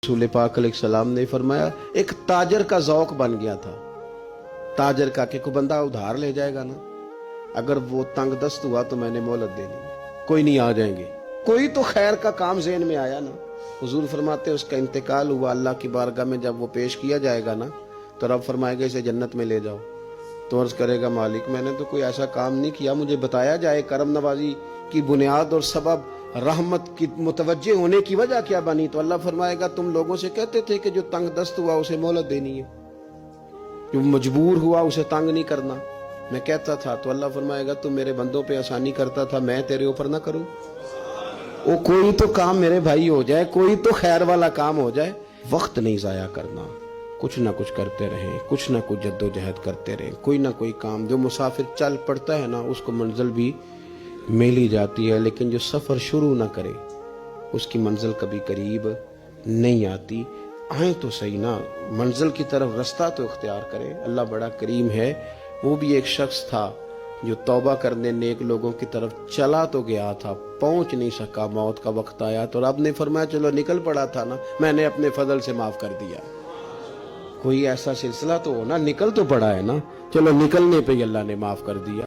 रसूल पाक अलैहिस्सलाम ने फरमाया एक ताजर का ज़ौक बन गया था। ताजर का कि कोई बंदा उधार ले जाएगा ना, अगर वो तंग दस्त हुआ तो मैंने मोहलत देनी है, कोई नहीं आ जाएंगे। कोई तो खैर का काम ज़हन में आया ना, हुजूर फरमाते उसका इंतकाल हुआ, अल्लाह की बारगाह में जब वो पेश किया जाएगा ना तो रब फरमाएगा इसे जन्नत में ले जाओ। तो अर्ज करेगा मालिक मैंने तो कोई ऐसा काम नहीं किया, मुझे बताया जाए करम नवाजी की बुनियाद और सबब रहमत की मुतवज्जे होने की वजह क्या बनी। तो अल्लाह फरमाएगा तुम लोगों से कहते थे कि जो तंग दस्त हुआ उसे मोहलत देनी है, जो मजबूर हुआ उसे तंग नहीं करना। मैं कहता था तो अल्लाह फरमाएगा तुम मेरे बंदों पे आसानी करता था, मैं तेरे ऊपर ना करूं। वो कोई तो काम मेरे भाई हो जाए, कोई तो खैर वाला काम हो जाए। वक्त नहीं जाया करना, कुछ ना कुछ करते रहें, कुछ ना कुछ जद्दोजहद करते रहें। कोई ना कोई काम, जो मुसाफिर चल पड़ता है ना उसको मंजिल भी मिल ही जाती है, लेकिन जो सफ़र शुरू ना करे उसकी मंजिल कभी करीब नहीं आती। आए तो सही ना, मंजिल की तरफ रास्ता तो इख्तियार करें। अल्लाह बड़ा करीम है। वो भी एक शख्स था जो तौबा करने नेक लोगों की तरफ चला तो गया था, पहुंच नहीं सका, मौत का वक्त आया तो रब ने फरमाया चलो निकल पड़ा था ना, मैंने अपने फजल से माफ कर दिया। कोई ऐसा सिलसिला तो हो ना, निकल तो पड़ा है ना, चलो निकलने पे अल्लाह ने माफ कर दिया।